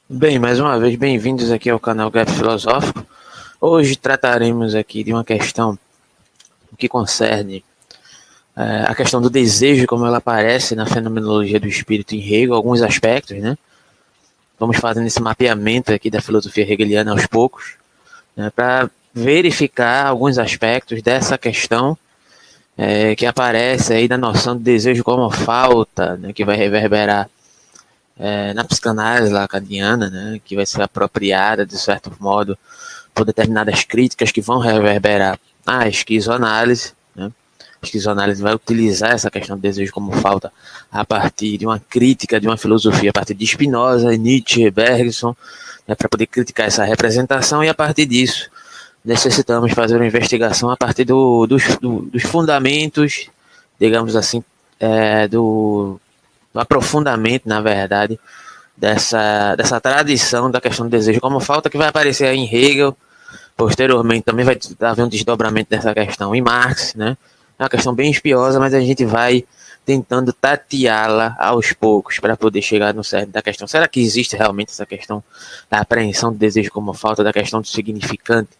Bem, mais uma vez, bem-vindos aqui ao canal Gap Filosófico. Hoje trataremos aqui de uma questão que concerne a questão do desejo, como ela aparece na fenomenologia do espírito em Hegel, alguns aspectos, né? Vamos fazendo esse mapeamento aqui da filosofia hegeliana aos poucos, né, para verificar alguns aspectos dessa questão que aparece aí da noção do desejo como falta, né, que vai reverberar na psicanálise lacaniana, né, que vai ser apropriada, de certo modo, por determinadas críticas que vão reverberar na esquizoanálise. Né? A esquizoanálise vai utilizar essa questão do desejo como falta a partir de uma crítica de uma filosofia, a partir de Spinoza, Nietzsche, Bergson, né, para poder criticar essa representação, e a partir disso necessitamos fazer uma investigação a partir dos fundamentos, digamos assim, do aprofundamento, na verdade, dessa tradição da questão do desejo como falta, que vai aparecer aí em Hegel. Posteriormente também vai haver um desdobramento dessa questão em Marx, né? É uma questão bem espiosa, mas a gente vai tentando tateá-la aos poucos para poder chegar no cerne da questão. Será que existe realmente essa questão da apreensão do desejo como falta, da questão do significante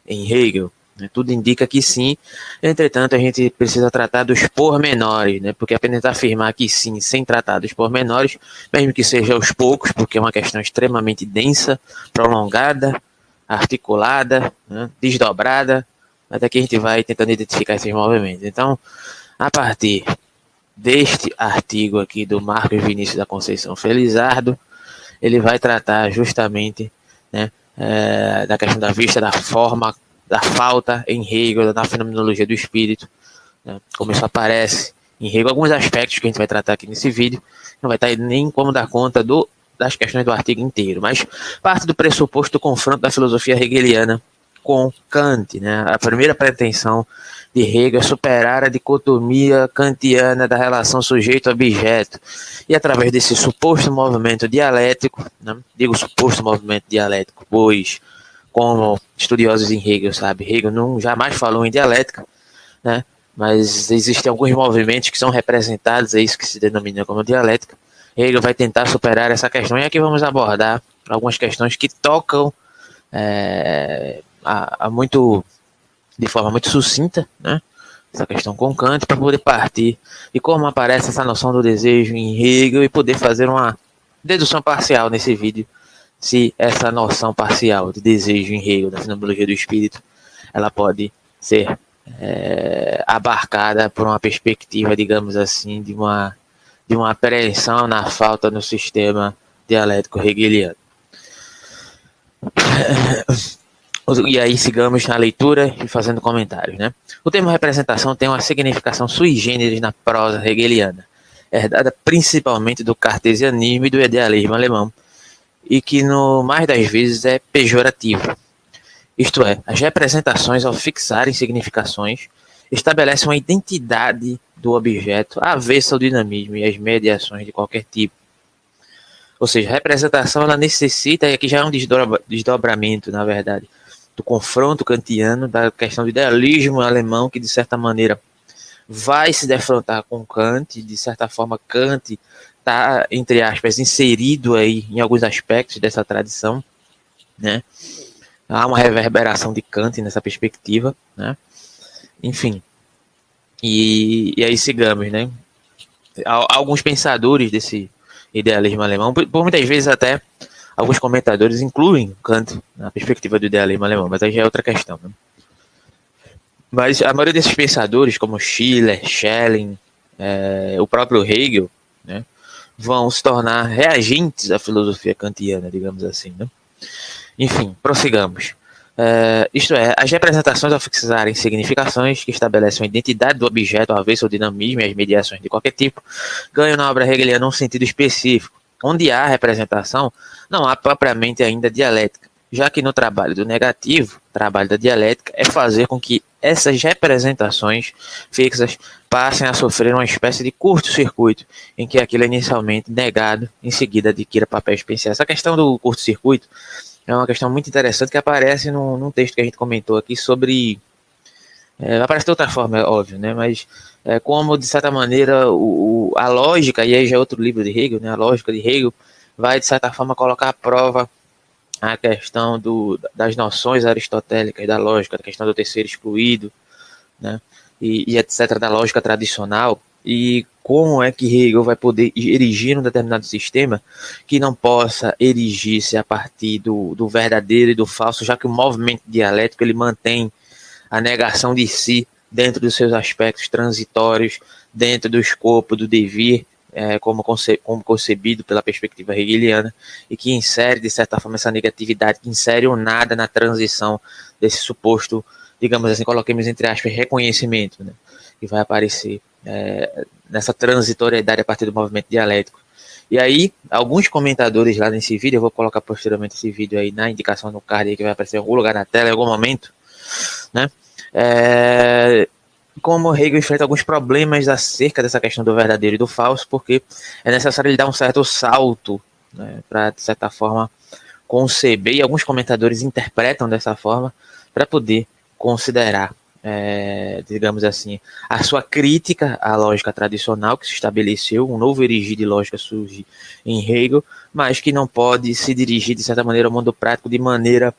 em Hegel? Tudo indica que sim, entretanto a gente precisa tratar dos pormenores, né? Porque apenas afirmar que sim, sem tratar dos pormenores, mesmo que seja aos poucos, porque é uma questão extremamente densa, prolongada, articulada, né, desdobrada, até que a gente vai tentando identificar esses movimentos. Então, a partir deste artigo aqui do Marcos Vinícius da Conceição Felizardo, ele vai tratar justamente, né, da questão da vista, da forma, da falta em Hegel, na fenomenologia do espírito, né, como isso aparece em Hegel, alguns aspectos que a gente vai tratar aqui nesse vídeo, não vai estar nem como dar conta das questões do artigo inteiro, mas parte do pressuposto do confronto da filosofia hegeliana com Kant. Né? A primeira pretensão de Hegel é superar a dicotomia kantiana da relação sujeito-objeto, e através desse suposto movimento dialético, né? Digo suposto movimento dialético, pois, como estudiosos em Hegel, sabe, Hegel não jamais falou em dialética, né? Mas existem alguns movimentos que são representados, é isso que se denomina como dialética. Hegel vai tentar superar essa questão, e aqui vamos abordar algumas questões que tocam de forma muito sucinta, né, essa questão com Kant, para poder partir e como aparece essa noção do desejo em Hegel, e poder fazer uma dedução parcial nesse vídeo, se essa noção parcial de desejo em Hegel, da fenomenologia do espírito, ela pode ser abarcada por uma perspectiva, digamos assim, de uma apreensão na falta no sistema dialético hegeliano. E aí sigamos na leitura e fazendo comentários, né? O termo representação tem uma significação sui generis na prosa hegeliana, herdada principalmente do cartesianismo e do idealismo alemão, e que no mais das vezes é pejorativo. Isto é, as representações, ao fixarem significações, estabelecem uma identidade do objeto avessa ao dinamismo e às mediações de qualquer tipo. Ou seja, a representação ela necessita, e aqui já é um desdobramento, na verdade, do confronto kantiano, da questão do idealismo alemão, que de certa maneira vai se defrontar com Kant. De certa forma, Kant está, entre aspas, inserido aí em alguns aspectos dessa tradição, né? Há uma reverberação de Kant nessa perspectiva, né? Enfim, e aí sigamos, né? Alguns pensadores desse idealismo alemão, por muitas vezes até alguns comentadores incluem Kant na perspectiva do idealismo alemão, mas aí já é outra questão, né? Mas a maioria desses pensadores, como Schiller, Schelling, o próprio Hegel, né, vão se tornar reagentes à filosofia kantiana, digamos assim, né? Enfim, prossigamos. Isto é, as representações, ao fixarem significações que estabelecem a identidade do objeto, a avesso ao dinamismo e as mediações de qualquer tipo, ganham na obra hegeliana um sentido específico. Onde há representação, não há propriamente ainda dialética, já que no trabalho do negativo, o trabalho da dialética é fazer com que essas representações fixas passem a sofrer uma espécie de curto-circuito, em que aquilo é inicialmente negado, em seguida adquira papel especial. Essa questão do curto-circuito é uma questão muito interessante que aparece num texto que a gente comentou aqui sobre. Aparece de outra forma, é óbvio, né? Mas como, de certa maneira, a lógica, e aí já é outro livro de Hegel, né? A lógica de Hegel, vai, de certa forma, colocar à prova a questão das noções aristotélicas, da lógica, da questão do terceiro excluído, né, e etc., da lógica tradicional, e como é que Hegel vai poder erigir um determinado sistema que não possa erigir-se a partir do verdadeiro e do falso, já que o movimento dialético ele mantém a negação de si dentro dos seus aspectos transitórios, dentro do escopo do devir, como concebido pela perspectiva hegeliana, e que insere, de certa forma, essa negatividade, que insere o nada na transição desse suposto, digamos assim, coloquemos entre aspas, reconhecimento, né, que vai aparecer nessa transitoriedade a partir do movimento dialético. E aí, alguns comentadores lá nesse vídeo, eu vou colocar posteriormente esse vídeo aí na indicação no card, aí, que vai aparecer em algum lugar na tela, em algum momento, né? Como Hegel enfrenta alguns problemas acerca dessa questão do verdadeiro e do falso, porque é necessário ele dar um certo salto, né, para, de certa forma, conceber, e alguns comentadores interpretam dessa forma, para poder considerar, digamos assim, a sua crítica à lógica tradicional que se estabeleceu, um novo erigir de lógica surge em Hegel, mas que não pode se dirigir, de certa maneira, ao mundo prático de maneira,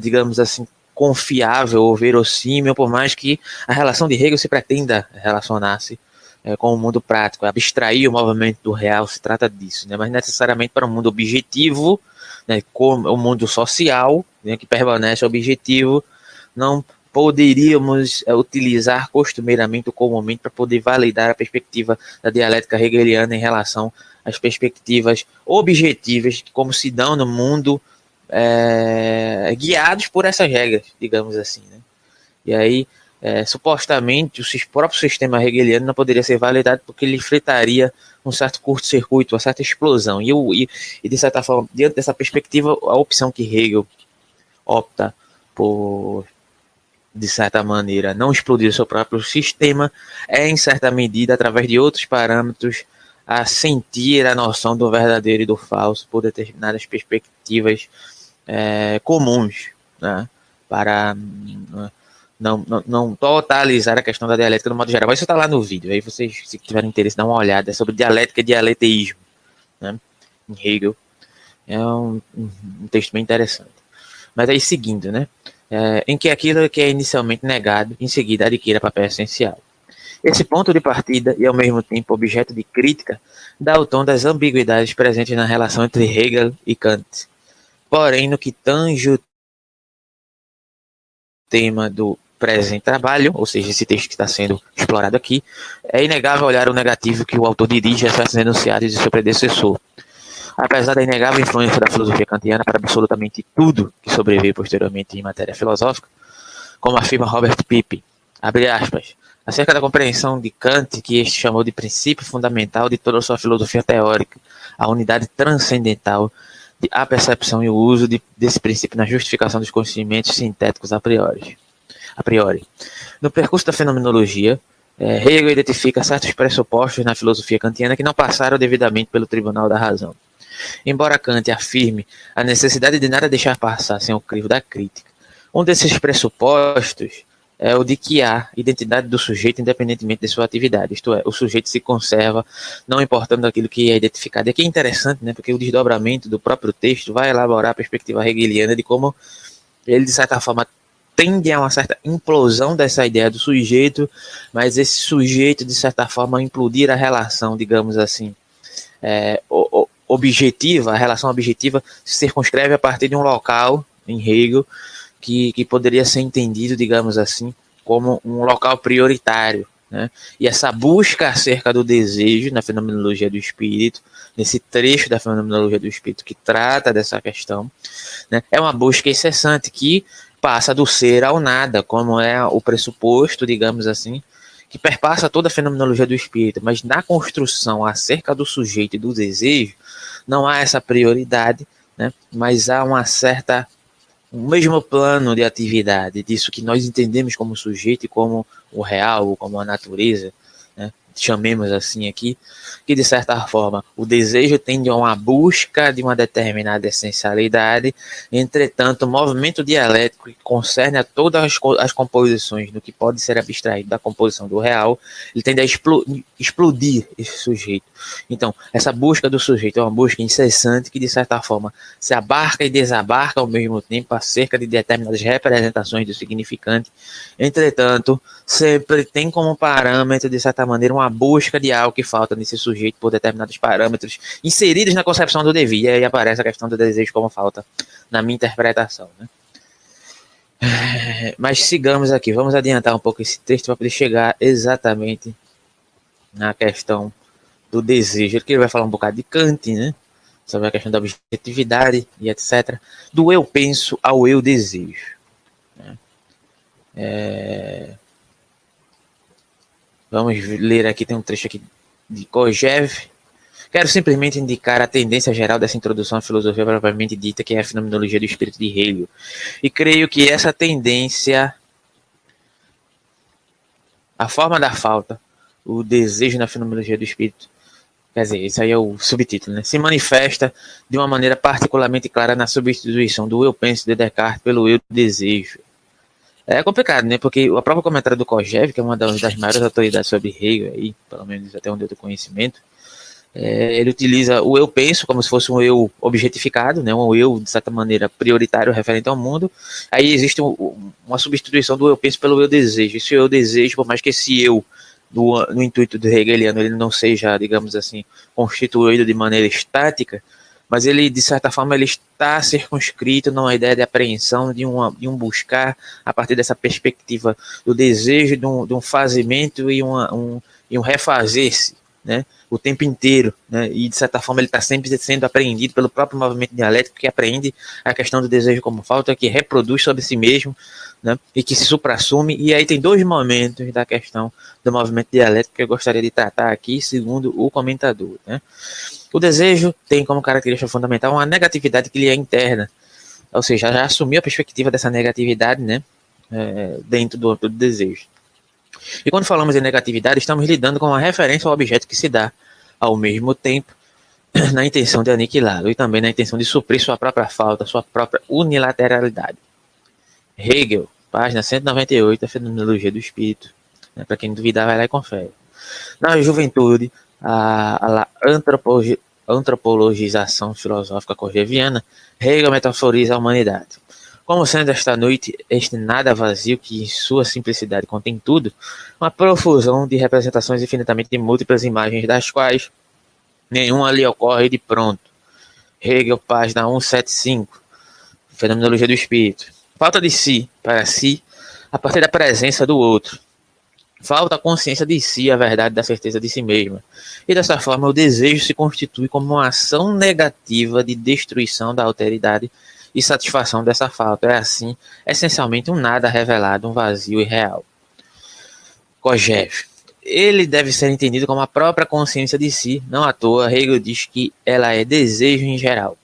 digamos assim, confiável ou verossímil, por mais que a relação de Hegel se pretenda relacionar-se com o mundo prático, abstrair o movimento do real, se trata disso, né? Mas necessariamente para um mundo objetivo, né, como o mundo social, né, que permanece objetivo, não poderíamos utilizar costumeiramente ou comumente para poder validar a perspectiva da dialética hegeliana em relação às perspectivas objetivas, como se dão no mundo, guiados por essas regras, digamos assim, né? E aí, supostamente, o próprio sistema hegeliano não poderia ser validado porque ele enfrentaria um certo curto-circuito, uma certa explosão. E, de certa forma, diante dessa perspectiva, a opção que Hegel opta por, de certa maneira, não explodir o seu próprio sistema é, em certa medida, através de outros parâmetros, a sentir a noção do verdadeiro e do falso por determinadas perspectivas comuns, né, para não totalizar a questão da dialética no modo geral. Mas isso está lá no vídeo, aí vocês, se tiverem interesse, dá uma olhada. É sobre dialética e dialeteísmo, né, em Hegel. É um texto bem interessante. Mas aí, seguindo, né, em que aquilo que é inicialmente negado, em seguida adquire papel essencial. Esse ponto de partida e, ao mesmo tempo, objeto de crítica, dá o tom das ambiguidades presentes na relação entre Hegel e Kant. Porém, no que tange o tema do presente trabalho, ou seja, esse texto que está sendo explorado aqui, é inegável olhar o negativo que o autor dirige a certos enunciados de seu predecessor. Apesar da inegável influência da filosofia kantiana para absolutamente tudo que sobreveio posteriormente em matéria filosófica, como afirma Robert Pippe, abre aspas, acerca da compreensão de Kant que este chamou de princípio fundamental de toda a sua filosofia teórica, a unidade transcendental de a percepção e o uso desse princípio na justificação dos conhecimentos sintéticos a priori. No percurso da fenomenologia, Hegel identifica certos pressupostos na filosofia kantiana que não passaram devidamente pelo tribunal da razão. Embora Kant afirme a necessidade de nada deixar passar sem o crivo da crítica, um desses pressupostos é o de que há identidade do sujeito independentemente de sua atividade, isto é, o sujeito se conserva não importando aquilo que é identificado. E aqui é interessante, né, porque o desdobramento do próprio texto vai elaborar a perspectiva hegeliana de como ele, de certa forma, tende a uma certa implosão dessa ideia do sujeito, mas esse sujeito, de certa forma, implodir a relação, digamos assim, objetiva, a relação objetiva se circunscreve a partir de um local, em Hegel, que poderia ser entendido, digamos assim, como um local prioritário, né? E essa busca acerca do desejo na fenomenologia do espírito, nesse trecho da fenomenologia do espírito que trata dessa questão, né, é uma busca incessante que passa do ser ao nada, como é o pressuposto, digamos assim, que perpassa toda a fenomenologia do espírito, mas na construção acerca do sujeito e do desejo, não há essa prioridade, né, mas há um mesmo plano de atividade disso que nós entendemos como sujeito e como o real, ou como a natureza, né, chamemos assim aqui, que de certa forma o desejo tende a uma busca de uma determinada essencialidade, entretanto o movimento dialético que concerne a todas as composições do que pode ser abstraído da composição do real, ele tende a explodir esse sujeito. Então, essa busca do sujeito é uma busca incessante que de certa forma se abarca e desabarca ao mesmo tempo acerca de determinadas representações do significante, entretanto, sempre tem como parâmetro, de certa maneira, uma busca de algo que falta nesse sujeito por determinados parâmetros inseridos na concepção do devir. E aí aparece a questão do desejo como falta na minha interpretação, né? Mas sigamos aqui, vamos adiantar um pouco esse texto para poder chegar exatamente na questão do desejo. Aqui ele vai falar um bocado de Kant, né? Sobre a questão da objetividade e etc. Do eu penso ao eu desejo, né? Vamos ler aqui, tem um trecho aqui de Kojève. Quero simplesmente indicar a tendência geral dessa introdução à filosofia propriamente dita, que é a fenomenologia do espírito de Hegel. E creio que essa tendência, a forma da falta, o desejo na fenomenologia do espírito, quer dizer, isso aí é o subtítulo, né? Se manifesta de uma maneira particularmente clara na substituição do eu penso de Descartes pelo eu desejo. É complicado, né? Porque o próprio comentário do Kojève, que é uma das maiores autoridades sobre Hegel, aí, pelo menos até onde eu tenho conhecimento, ele utiliza o eu penso como se fosse um eu objetificado, né? Um eu, de certa maneira, prioritário, referente ao mundo. Aí existe uma substituição do eu penso pelo eu desejo. Esse eu desejo, por mais que esse eu, no intuito do hegeliano, ele não seja, digamos assim, constituído de maneira estática, mas ele, de certa forma, ele está circunscrito numa ideia de apreensão, de um buscar, a partir dessa perspectiva do desejo, de um fazimento e um refazer-se, né, o tempo inteiro, né, e de certa forma ele está sempre sendo apreendido pelo próprio movimento dialético, que apreende a questão do desejo como falta, que reproduz sobre si mesmo, né, e que se suprassume. E aí tem dois momentos da questão do movimento dialético que eu gostaria de tratar aqui, segundo o comentador, né. O desejo tem como característica fundamental uma negatividade que lhe é interna, ou seja, já assumiu a perspectiva dessa negatividade, né, dentro do âmbito do desejo. E quando falamos em negatividade, estamos lidando com uma referência ao objeto que se dá, ao mesmo tempo, na intenção de aniquilá-lo e também na intenção de suprir sua própria falta, sua própria unilateralidade. Hegel, página 198, a Fenomenologia do Espírito. Né, para quem duvidar, vai lá e confere. Na juventude, a antropologização filosófica corjeviana, Hegel metaforiza a humanidade como sendo esta noite este nada vazio que em sua simplicidade contém tudo, uma profusão de representações infinitamente múltiplas imagens das quais nenhuma lhe ocorre de pronto. Hegel, página 175, Fenomenologia do Espírito. Falta de si para si a partir da presença do outro. Falta a consciência de si, a verdade da certeza de si mesma. E dessa forma o desejo se constitui como uma ação negativa de destruição da alteridade e satisfação dessa falta. É assim, essencialmente um nada revelado, um vazio irreal. Kojève. Ele deve ser entendido como a própria consciência de si. Não à toa, Hegel diz que ela é desejo em geral.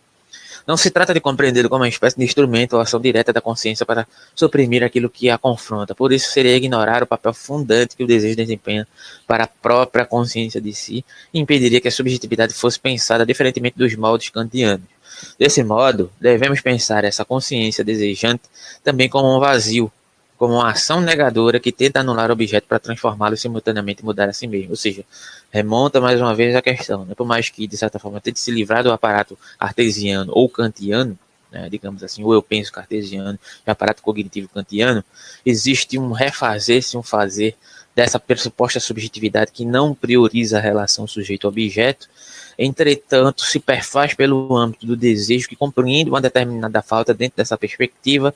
Não se trata de compreendê-lo como uma espécie de instrumento ou ação direta da consciência para suprimir aquilo que a confronta. Por isso, seria ignorar o papel fundante que o desejo desempenha para a própria consciência de si e impediria que a subjetividade fosse pensada diferentemente dos moldes kantianos. Desse modo, devemos pensar essa consciência desejante também como um vazio, como uma ação negadora que tenta anular o objeto para transformá-lo e simultaneamente mudar a si mesmo. Ou seja, remonta mais uma vez a questão, né? Por mais que, de certa forma, tente se livrar do aparato cartesiano ou kantiano, né, digamos assim, ou eu penso cartesiano, e aparato cognitivo kantiano, existe um refazer-se, um fazer dessa pressuposta subjetividade que não prioriza a relação sujeito-objeto, entretanto, se perfaz pelo âmbito do desejo que compreende uma determinada falta dentro dessa perspectiva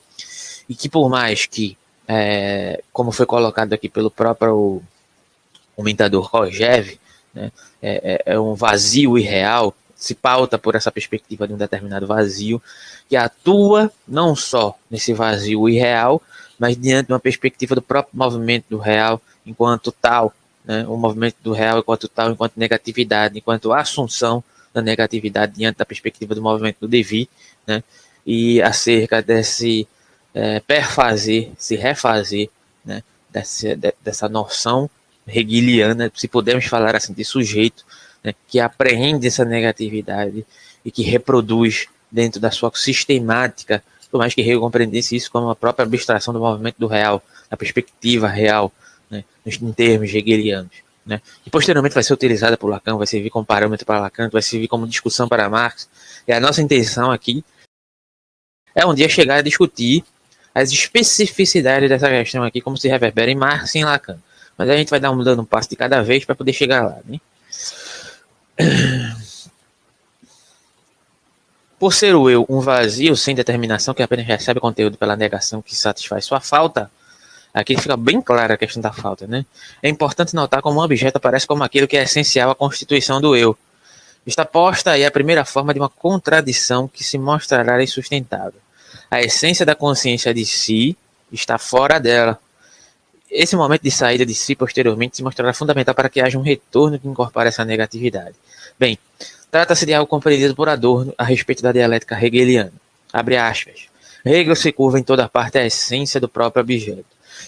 e que, por mais que, como foi colocado aqui pelo próprio comentador Kojève, né, é um vazio irreal, se pauta por essa perspectiva de um determinado vazio que atua não só nesse vazio irreal, mas diante de uma perspectiva do próprio movimento do real enquanto tal, né, o movimento do real enquanto tal, enquanto negatividade, enquanto assunção da negatividade diante da perspectiva do movimento do devir, né, e acerca desse perfazer, se refazer, né, dessa noção, hegeliana, se pudermos falar assim, de sujeito, né, que apreende essa negatividade e que reproduz dentro da sua sistemática, por mais que Hegel compreendesse isso como a própria abstração do movimento do real, da perspectiva real, né, em termos hegelianos, né, que posteriormente vai ser utilizada por Lacan, vai servir como parâmetro para Lacan, vai servir como discussão para Marx. E a nossa intenção aqui é um dia chegar a discutir as especificidades dessa questão aqui, como se reverbera em Marx e em Lacan. Mas a gente vai dando um passo de cada vez para poder chegar lá, né? Por ser o eu um vazio sem determinação, que apenas recebe conteúdo pela negação que satisfaz sua falta, aqui fica bem clara a questão da falta, né? É importante notar como um objeto aparece como aquilo que é essencial à constituição do eu. Está posta aí a primeira forma de uma contradição que se mostrará insustentável. A essência da consciência de si está fora dela. Esse momento de saída de si posteriormente se mostrará fundamental para que haja um retorno que incorpore essa negatividade. Bem, trata-se de algo compreendido por Adorno a respeito da dialética hegeliana. Abre aspas. Hegel se curva em toda parte à essência do próprio objeto.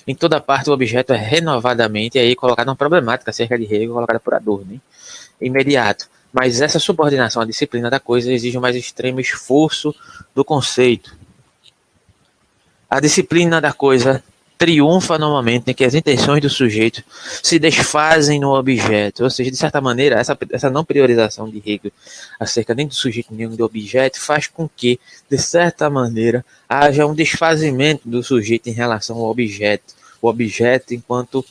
Em toda parte o objeto é renovadamente, e aí colocado uma problemática acerca de Hegel colocada por Adorno, hein? Imediato. Mas essa subordinação à disciplina da coisa exige um mais extremo esforço do conceito. A disciplina da coisa triunfa no momento em que as intenções do sujeito se desfazem no objeto. Ou seja, de certa maneira, essa não priorização de Hegel acerca nem do sujeito nem do objeto faz com que, de certa maneira, haja um desfazimento do sujeito em relação ao objeto. O objeto enquanto,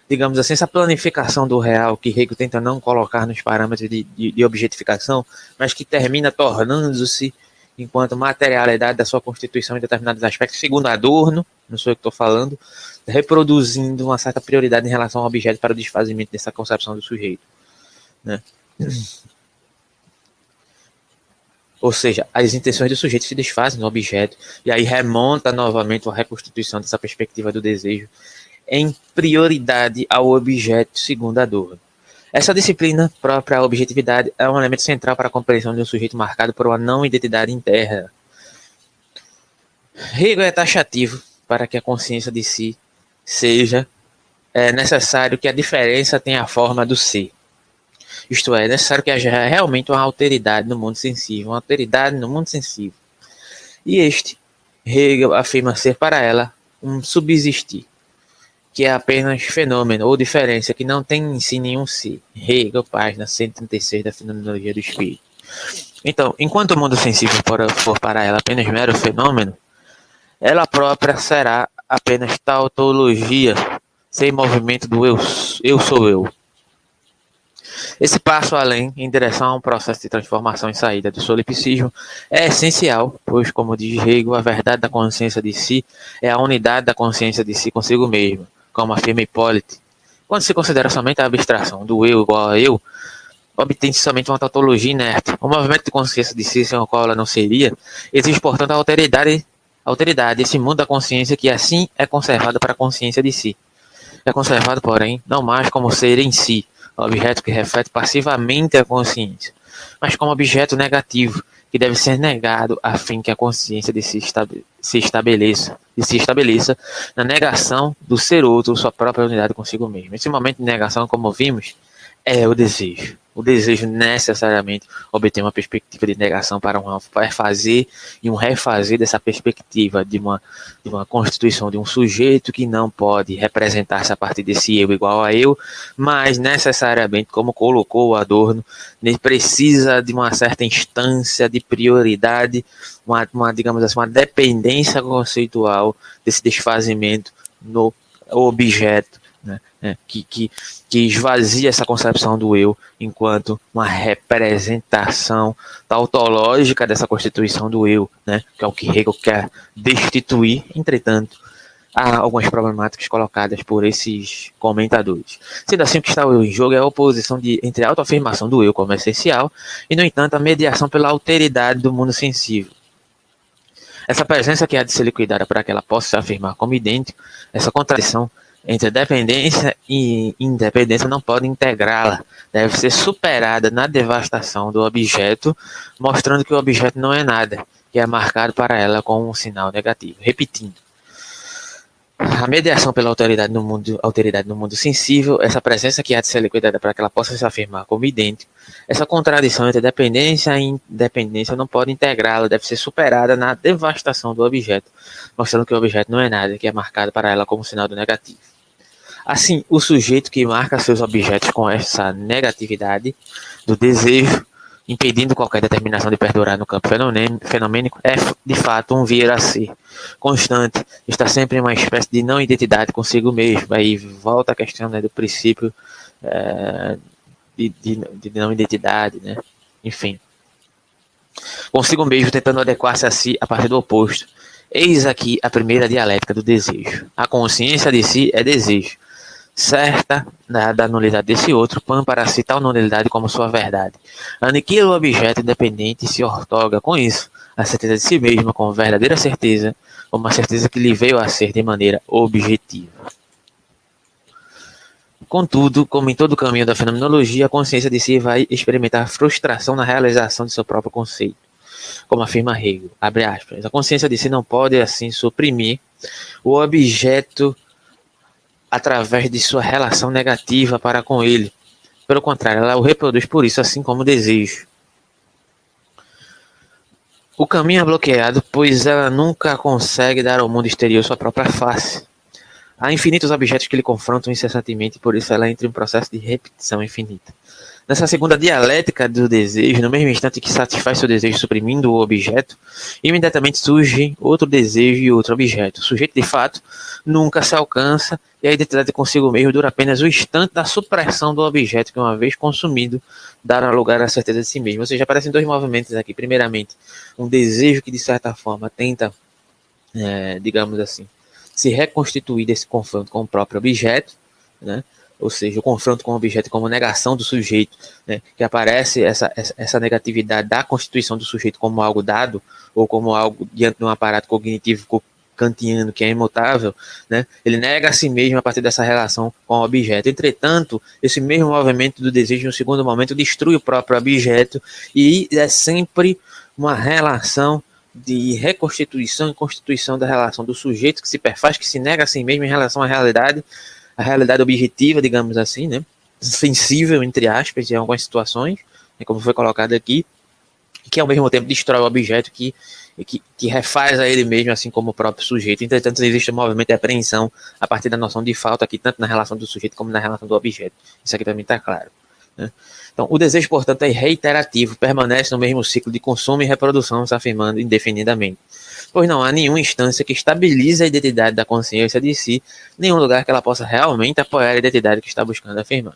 digamos assim, essa planificação do real que Hegel tenta não colocar nos parâmetros de objetificação, mas que termina tornando-se enquanto materialidade da sua constituição em determinados aspectos, segundo Adorno, não sou eu que estou falando, reproduzindo uma certa prioridade em relação ao objeto para o desfazimento dessa concepção do sujeito, né? Ou seja, as intenções do sujeito se desfazem no objeto, e aí remonta novamente a reconstituição dessa perspectiva do desejo em prioridade ao objeto, segundo Adorno. Essa disciplina própria à objetividade é um elemento central para a compreensão de um sujeito marcado por uma não-identidade interna. Hegel é taxativo para que a consciência de si seja necessário que a diferença tenha a forma do ser. Isto é necessário que haja realmente uma alteridade no mundo sensível, uma alteridade no mundo sensível. E Hegel afirma ser para ela um subsistir, que é apenas fenômeno ou diferença, que não tem em si nenhum ser. Hegel, página 136 da Fenomenologia do Espírito. Então, enquanto o mundo sensível for para ela apenas mero fenômeno, ela própria será apenas tautologia, sem movimento do eu sou eu. Esse passo além, em direção a um processo de transformação e saída do solipsismo, é essencial, pois, como diz Hegel, a verdade da consciência de si é a unidade da consciência de si consigo mesmo, como afirma Hipólite. Quando se considera somente a abstração do eu igual a eu, obtém-se somente uma tautologia inerte. O movimento de consciência de si, sem o qual ela não seria, exige, portanto, a alteridade, esse mundo da consciência que assim é conservado para a consciência de si. É conservado, porém, não mais como ser em si, objeto que reflete passivamente a consciência, mas como objeto negativo, que deve ser negado a fim que a consciência de si se estabeleça na negação do ser outro, sua própria unidade consigo mesmo. Esse momento de negação, como vimos, é o desejo. O desejo necessariamente obter uma perspectiva de negação para um refazer e um refazer dessa perspectiva de uma constituição de um sujeito que não pode representar-se a partir desse eu igual a eu, mas necessariamente, como colocou o Adorno, precisa de uma certa instância de prioridade, digamos assim, uma dependência conceitual desse desfazimento no objeto, né, que esvazia essa concepção do eu enquanto uma representação tautológica dessa constituição do eu, né, que é o que Hegel quer destituir. Entretanto, há algumas problemáticas colocadas por esses comentadores. Sendo assim, o que está em jogo é a oposição entre a autoafirmação do eu como essencial e, no entanto, a mediação pela alteridade do mundo sensível. Essa presença que há de ser liquidada para que ela possa se afirmar como idêntico, essa contradição entre dependência e independência não pode integrá-la, deve ser superada na devastação do objeto, mostrando que o objeto não é nada, que é marcado para ela com um sinal negativo. Repetindo, a mediação pela alteridade no mundo sensível, essa presença que há de ser liquidada para que ela possa se afirmar como idêntico, essa contradição entre dependência e independência não pode integrá-la, deve ser superada na devastação do objeto, mostrando que o objeto não é nada, que é marcado para ela como sinal do negativo. Assim, o sujeito que marca seus objetos com essa negatividade do desejo, impedindo qualquer determinação de perdurar no campo fenomênico, é de fato um vir a ser constante, está sempre em uma espécie de não identidade consigo mesmo. Aí volta a questão, né, do princípio de não identidade, né? Enfim, consigo mesmo tentando adequar-se a si a partir do oposto. Eis aqui a primeira dialética do desejo. A consciência de si é desejo, certa da nulidade desse outro, põe para si tal nulidade como sua verdade. Aniquila o objeto independente e se ortoga com isso a certeza de si mesma como verdadeira certeza, como uma certeza que lhe veio a ser de maneira objetiva. Contudo, como em todo o caminho da fenomenologia, a consciência de si vai experimentar frustração na realização de seu próprio conceito. Como afirma Hegel, abre aspas, a consciência de si não pode assim suprimir o objeto através de sua relação negativa para com ele. Pelo contrário, ela o reproduz por isso, assim como o desejo. O caminho é bloqueado, pois ela nunca consegue dar ao mundo exterior sua própria face. Há infinitos objetos que lhe confrontam incessantemente, por isso ela entra em um processo de repetição infinita. Nessa segunda dialética do desejo, no mesmo instante que satisfaz seu desejo suprimindo o objeto, imediatamente surge outro desejo e outro objeto. O sujeito, de fato, nunca se alcança e a identidade consigo mesmo dura apenas o instante da supressão do objeto que, uma vez consumido, dará lugar à certeza de si mesmo. Ou seja, aparecem dois movimentos aqui. Primeiramente, um desejo que, de certa forma, tenta, digamos assim, se reconstituir desse confronto com o próprio objeto, né? Ou seja, o confronto com o objeto como negação do sujeito, né? Que aparece essa negatividade da constituição do sujeito como algo dado, ou como algo diante de um aparato cognitivo kantiano que é imutável, né? Ele nega a si mesmo a partir dessa relação com o objeto. Entretanto, esse mesmo movimento do desejo, no segundo momento, destrui o próprio objeto, e é sempre uma relação de reconstituição e constituição da relação do sujeito que se perfaz, que se nega a si mesmo em relação à realidade objetiva, digamos assim, né? Sensível, entre aspas, em algumas situações, como foi colocado aqui, que ao mesmo tempo destrói o objeto que refaz a ele mesmo, assim como o próprio sujeito. Entretanto, existe um movimento de apreensão a partir da noção de falta aqui, tanto na relação do sujeito como na relação do objeto. Isso aqui para mim está claro, né? Então, o desejo, portanto, é reiterativo, permanece no mesmo ciclo de consumo e reprodução, se afirmando indefinidamente. Pois não há nenhuma instância que estabilize a identidade da consciência de si, nenhum lugar que ela possa realmente apoiar a identidade que está buscando afirmar.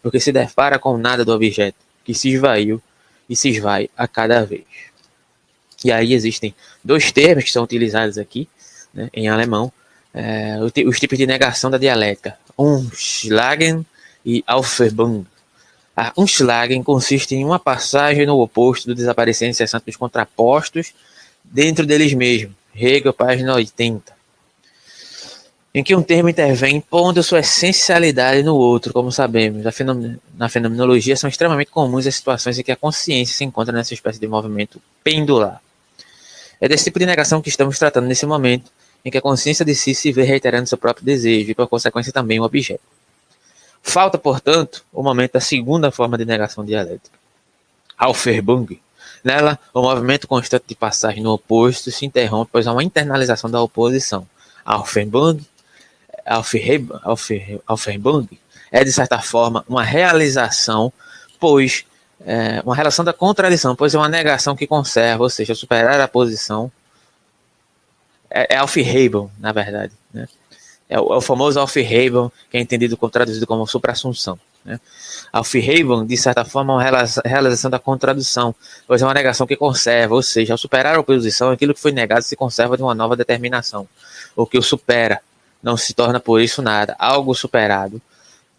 Porque se depara com nada do objeto, que se esvaiu e se esvai a cada vez. E aí existem dois termos que são utilizados aqui, né, em alemão, os tipos de negação da dialética, Umschlagen e Auferbung. A Umschlagen consiste em uma passagem no oposto do desaparecer incessante dos contrapostos dentro deles mesmos. Hegel, página 80. Em que um termo intervém pondo sua essencialidade no outro, como sabemos. Na fenomenologia são extremamente comuns as situações em que a consciência se encontra nessa espécie de movimento pendular. É desse tipo de negação que estamos tratando nesse momento, em que a consciência de si se vê reiterando seu próprio desejo e, por consequência, também o objeto. Falta, portanto, o momento da segunda forma de negação dialética, Auferbung. Nela, o movimento constante de passagem no oposto se interrompe, pois há uma internalização da oposição. Auferbung é, de certa forma, uma realização, pois uma relação da contradição, pois é uma negação que conserva, ou seja, superar a posição. É Aufhebung, na verdade, né? É o famoso Aufhebung, que é entendido como traduzido como supra-assunção, né? Aufhebung, de certa forma, é uma realização da contradição, pois é uma negação que conserva, ou seja, ao superar a oposição, aquilo que foi negado se conserva de uma nova determinação. O que o supera não se torna por isso nada. Algo superado,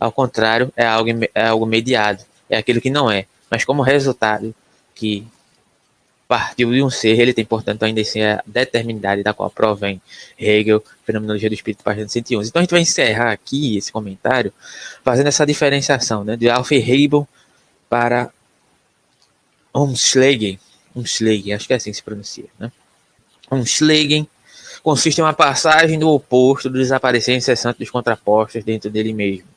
ao contrário, é algo mediado, é aquilo que não é, mas como resultado que partiu de um ser, ele tem, portanto, ainda assim a determinidade da qual provém Hegel, Fenomenologia do Espírito, página 111. Então a gente vai encerrar aqui esse comentário fazendo essa diferenciação, né, de Aufhebung para Umschlagen, acho que é assim que se pronuncia, né? Umschlagen consiste em uma passagem do oposto do desaparecer incessante dos contrapostos dentro dele mesmo,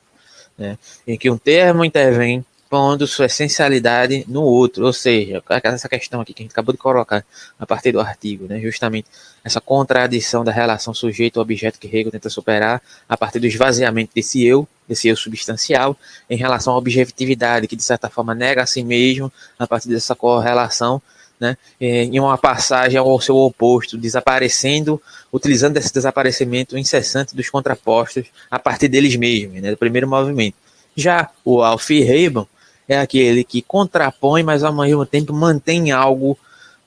né? Em que um termo intervém pondo sua essencialidade no outro, ou seja, essa questão aqui que a gente acabou de colocar a partir do artigo, né? Justamente essa contradição da relação sujeito-objeto que Hegel tenta superar a partir do esvaziamento desse eu substancial, em relação à objetividade, que de certa forma nega a si mesmo a partir dessa correlação, né, em uma passagem ao seu oposto, desaparecendo, utilizando esse desaparecimento incessante dos contrapostos a partir deles mesmos, né, do primeiro movimento. Já o Aufhebung é aquele que contrapõe, mas ao mesmo tempo mantém algo,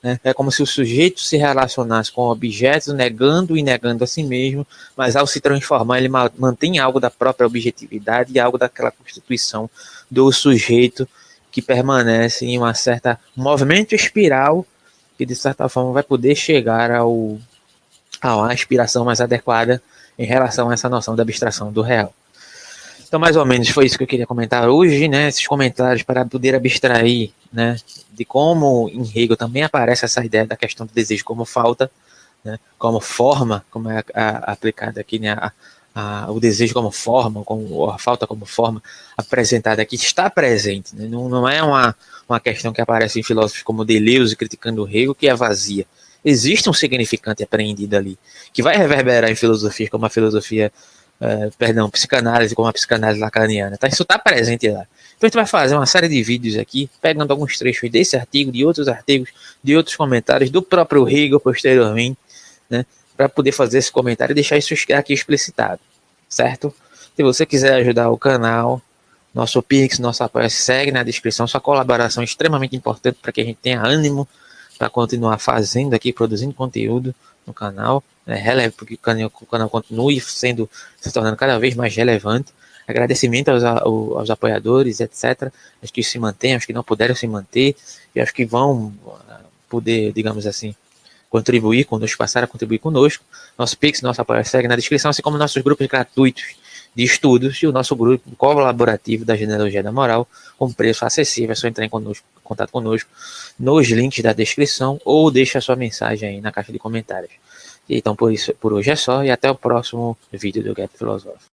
né? É como se o sujeito se relacionasse com objetos, negando e negando a si mesmo, mas ao se transformar, ele mantém algo da própria objetividade e algo daquela constituição do sujeito que permanece em uma certa movimento espiral que, de certa forma, vai poder chegar a uma aspiração mais adequada em relação a essa noção da abstração do real. Então, mais ou menos, foi isso que eu queria comentar hoje, né? Esses comentários para poder abstrair, né, de como em Hegel também aparece essa ideia da questão do desejo como falta, né, como forma, como é aplicada aqui, né, o desejo como forma, a falta como forma apresentada aqui, está presente, né? Não é uma questão que aparece em filósofos como Deleuze criticando Hegel, que é vazia. Existe um significante apreendido ali, que vai reverberar em filosofias como a filosofia psicanálise, como a psicanálise lacaniana, tá? Isso está presente lá. Então a gente vai fazer uma série de vídeos aqui, pegando alguns trechos desse artigo, de outros artigos, de outros comentários, do próprio Hegel posteriormente, né, para poder fazer esse comentário e deixar isso aqui explicitado, certo? Se você quiser ajudar o canal, nosso Pix, nosso apoio, segue na descrição, sua colaboração é extremamente importante para que a gente tenha ânimo para continuar fazendo aqui, produzindo conteúdo no canal, né, porque o canal continue se tornando cada vez mais relevante. Agradecimento aos apoiadores, etc. Aos que se mantêm, aos que não puderam se manter, e aos que vão poder, digamos assim, contribuir conosco, passar a contribuir conosco. Nosso Pix, nosso apoio segue na descrição, assim como nossos grupos gratuitos de estudos e o nosso grupo colaborativo da Genealogia da Moral, com preço acessível. É só entrar em contato conosco nos links da descrição ou deixa a sua mensagem aí na caixa de comentários. Então, por hoje é só, e até o próximo vídeo do Gap Filosófico.